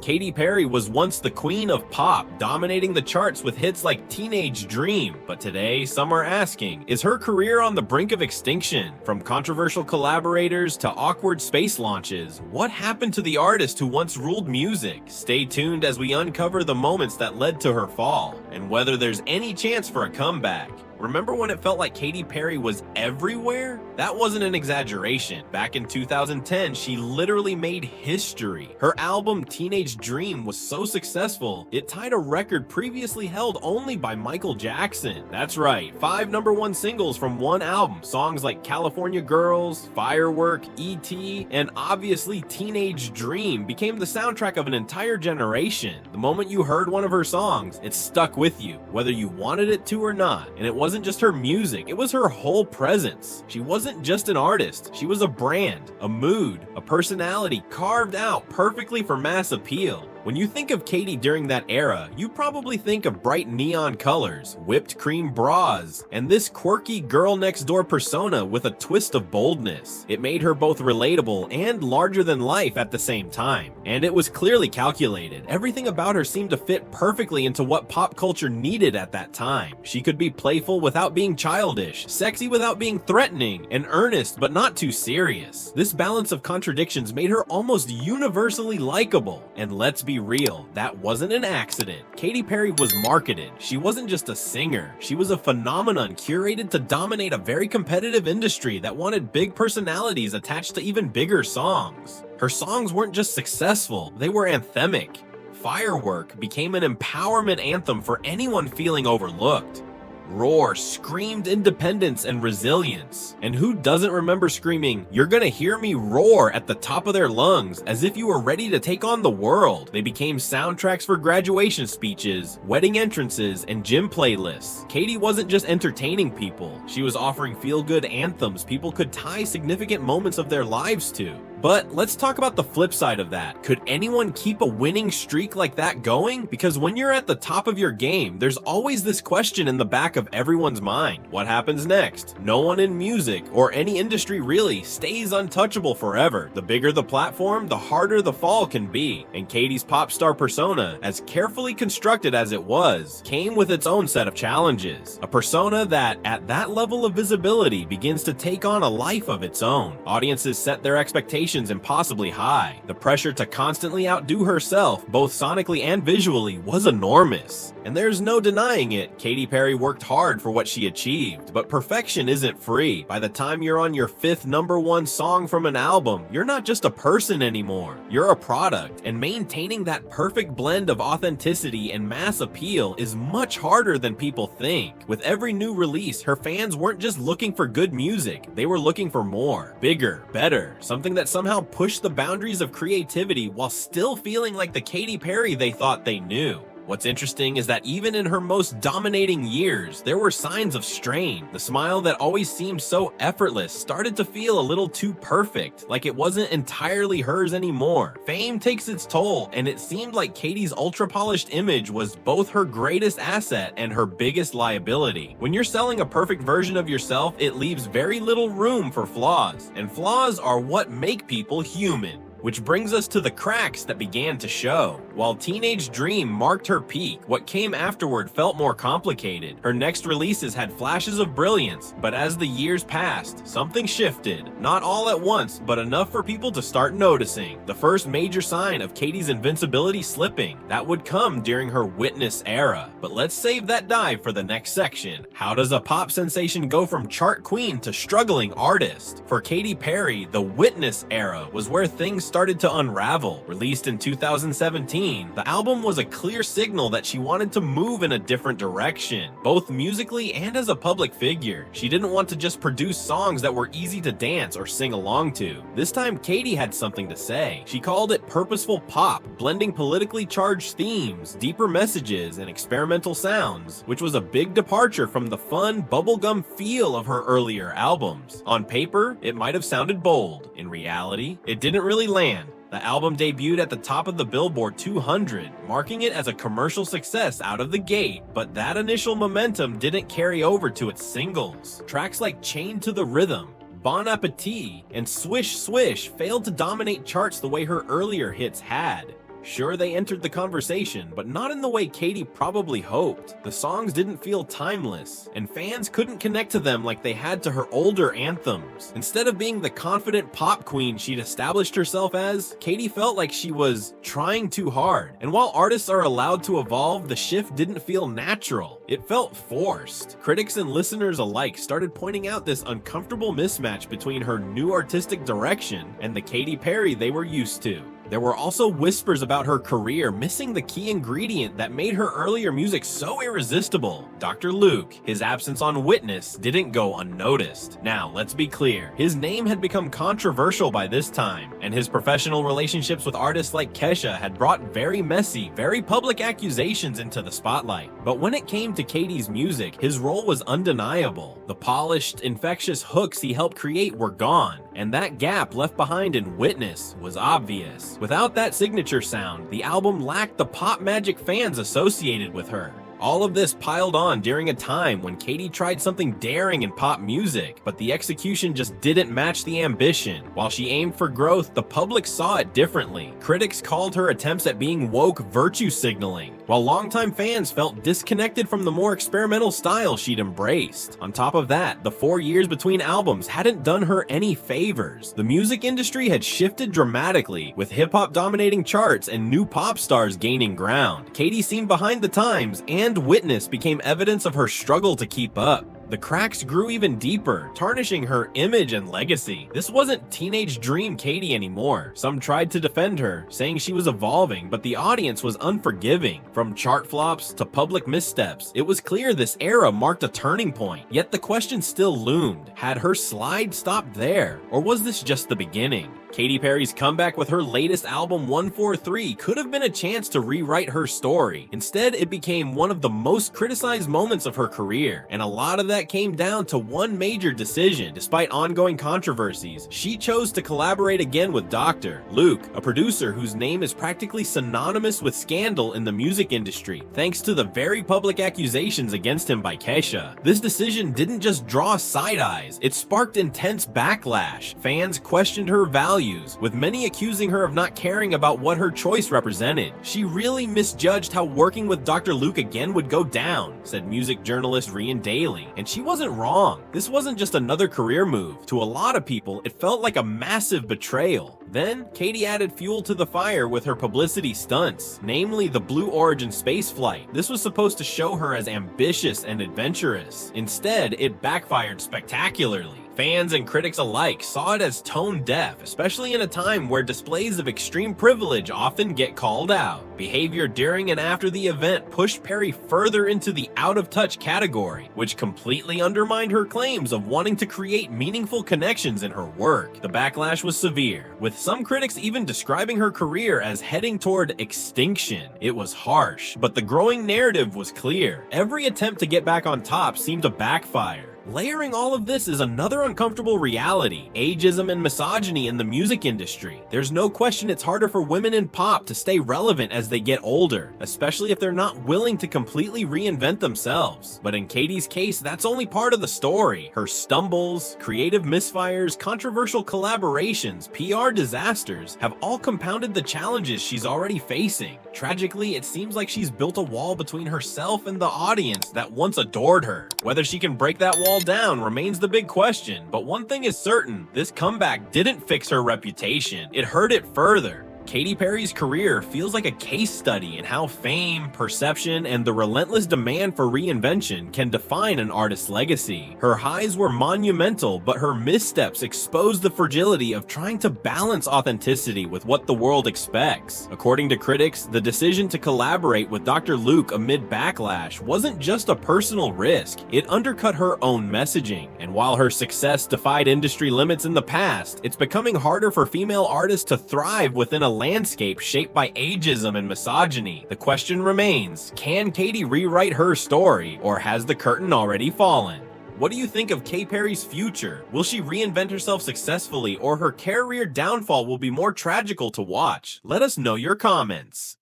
Katy Perry was once the queen of pop, dominating the charts with hits like Teenage Dream. But today, some are asking, is her career on the brink of extinction? From controversial collaborators to awkward space launches, what happened to the artist who once ruled music? Stay tuned as we uncover the moments that led to her fall, and whether there's any chance for a comeback. Remember when it felt like Katy Perry was everywhere? That wasn't an exaggeration. Back in 2010, she literally made history. Her album Teenage Dream was so successful, it tied a record previously held only by Michael Jackson. That's right, 5 #1 singles from one album. Songs like California Girls, Firework, E.T., and obviously Teenage Dream became the soundtrack of an entire generation. The moment you heard one of her songs, it stuck with you, whether you wanted it to or not. And it wasn't just her music, it was her whole presence. She wasn't just an artist, she was a brand, a mood, a personality carved out perfectly for mass appeal. When you think of Katy during that era, you probably think of bright neon colors, whipped cream bras, and this quirky girl next door persona with a twist of boldness. It made her both relatable and larger than life at the same time. And it was clearly calculated. Everything about her seemed to fit perfectly into what pop culture needed at that time. She could be playful without being childish, sexy without being threatening, and earnest but not too serious. This balance of contradictions made her almost universally likable. And let's be real, that wasn't an accident. Katy Perry was marketed. She wasn't just a singer. She was a phenomenon curated to dominate a very competitive industry that wanted big personalities attached to even bigger songs. Her songs weren't just successful, they were anthemic. Firework became an empowerment anthem for anyone feeling overlooked. Roar screamed independence and resilience. And who doesn't remember screaming, "You're gonna hear me roar" at the top of their lungs, as if you were ready to take on the world? They became soundtracks for graduation speeches, wedding entrances, and gym playlists. Katy wasn't just entertaining people, she was offering feel-good anthems people could tie significant moments of their lives to. But let's talk about the flip side of that. Could anyone keep a winning streak like that going? Because when you're at the top of your game, there's always this question in the back of everyone's mind. What happens next? No one in music, or any industry really, stays untouchable forever. The bigger the platform, the harder the fall can be. And Katy's pop star persona, as carefully constructed as it was, came with its own set of challenges. A persona that, at that level of visibility, begins to take on a life of its own. Audiences set their expectations impossibly high. The pressure to constantly outdo herself, both sonically and visually, was enormous. And there's no denying it, Katy Perry worked hard for what she achieved, but perfection isn't free. By the time you're on your 5th #1 song from an album, you're not just a person anymore, you're a product, and maintaining that perfect blend of authenticity and mass appeal is much harder than people think. With every new release, her fans weren't just looking for good music, they were looking for more, bigger, better, something that somehow pushed the boundaries of creativity while still feeling like the Katy Perry they thought they knew. What's interesting is that even in her most dominating years, there were signs of strain. The smile that always seemed so effortless started to feel a little too perfect, like it wasn't entirely hers anymore. Fame takes its toll, and it seemed like Katy's ultra-polished image was both her greatest asset and her biggest liability. When you're selling a perfect version of yourself, it leaves very little room for flaws, and flaws are what make people human. Which brings us to the cracks that began to show. While Teenage Dream marked her peak, what came afterward felt more complicated. Her next releases had flashes of brilliance, but as the years passed, something shifted. Not all at once, but enough for people to start noticing. The first major sign of Katy's invincibility slipping, that would come during her Witness era. But let's save that dive for the next section. How does a pop sensation go from chart queen to struggling artist? For Katy Perry, the Witness era was where things started to unravel. Released in 2017, the album was a clear signal that she wanted to move in a different direction, both musically and as a public figure. She didn't want to just produce songs that were easy to dance or sing along to. This time, Katy had something to say. She called it purposeful pop, blending politically charged themes, deeper messages, and experimental sounds, which was a big departure from the fun, bubblegum feel of her earlier albums. On paper, it might have sounded bold. In reality, it didn't really land. The album debuted at the top of the Billboard 200, marking it as a commercial success out of the gate, but that initial momentum didn't carry over to its singles. Tracks like Chained to the Rhythm, Bon Appetit, and Swish Swish failed to dominate charts the way her earlier hits had. Sure, they entered the conversation, but not in the way Katy probably hoped. The songs didn't feel timeless, and fans couldn't connect to them like they had to her older anthems. Instead of being the confident pop queen she'd established herself as, Katy felt like she was trying too hard. And while artists are allowed to evolve, the shift didn't feel natural. It felt forced. Critics and listeners alike started pointing out this uncomfortable mismatch between her new artistic direction and the Katy Perry they were used to. There were also whispers about her career missing the key ingredient that made her earlier music so irresistible. Dr. Luke, his absence on Witness, didn't go unnoticed. Now, let's be clear, his name had become controversial by this time, and his professional relationships with artists like Kesha had brought very messy, very public accusations into the spotlight. But when it came to Katy's music, his role was undeniable. The polished, infectious hooks he helped create were gone, and that gap left behind in Witness was obvious. Without that signature sound, the album lacked the pop magic fans associated with her. All of this piled on during a time when Katy tried something daring in pop music, but the execution just didn't match the ambition. While she aimed for growth, the public saw it differently. Critics called her attempts at being woke virtue signaling, while longtime fans felt disconnected from the more experimental style she'd embraced. On top of that, the 4 years between albums hadn't done her any favors. The music industry had shifted dramatically, with hip-hop dominating charts and new pop stars gaining ground. Katy seemed behind the times, and Witness became evidence of her struggle to keep up. The cracks grew even deeper, tarnishing her image and legacy. This wasn't teenage dream Katy anymore. Some tried to defend her, saying she was evolving, but the audience was unforgiving. From chart flops to public missteps, it was clear this era marked a turning point. Yet the question still loomed. Had her slide stopped there, or was this just the beginning? Katy Perry's comeback with her latest album 143 could have been a chance to rewrite her story. Instead, it became one of the most criticized moments of her career, and a lot of that came down to one major decision. Despite ongoing controversies, she chose to collaborate again with Dr. Luke, a producer whose name is practically synonymous with scandal in the music industry, thanks to the very public accusations against him by Kesha. This decision didn't just draw side eyes, it sparked intense backlash. Fans questioned her value, with many accusing her of not caring about what her choice represented. She really misjudged how working with Dr. Luke again would go down, said music journalist Rian Daly. And she wasn't wrong. This wasn't just another career move. To a lot of people, it felt like a massive betrayal. Then, Katy added fuel to the fire with her publicity stunts, namely the Blue Origin spaceflight. This was supposed to show her as ambitious and adventurous. Instead, it backfired spectacularly. Fans and critics alike saw it as tone deaf, especially in a time where displays of extreme privilege often get called out. Behavior during and after the event pushed Perry further into the out-of-touch category, which completely undermined her claims of wanting to create meaningful connections in her work. The backlash was severe, with some critics even describing her career as heading toward extinction. It was harsh, but the growing narrative was clear. Every attempt to get back on top seemed to backfire. Layering all of this is another uncomfortable reality: ageism and misogyny in the music industry. There's no question it's harder for women in pop to stay relevant as they get older, especially if they're not willing to completely reinvent themselves. But in Katy's case, that's only part of the story. Her stumbles, creative misfires, controversial collaborations, PR disasters have all compounded the challenges she's already facing. Tragically, it seems like she's built a wall between herself and the audience that once adored her. Whether she can break that wall down remains the big question, but one thing is certain: this comeback didn't fix her reputation, it hurt it further. Katy Perry's career feels like a case study in how fame, perception, and the relentless demand for reinvention can define an artist's legacy. Her highs were monumental, but her missteps exposed the fragility of trying to balance authenticity with what the world expects. According to critics, the decision to collaborate with Dr. Luke amid backlash wasn't just a personal risk, it undercut her own messaging. And while her success defied industry limits in the past, it's becoming harder for female artists to thrive within a landscape shaped by ageism and misogyny. The question remains: can Katy rewrite her story, or has the curtain already fallen? What do you think of Katy Perry's future? Will she reinvent herself successfully, or her career downfall will be more tragical to watch? Let us know your comments.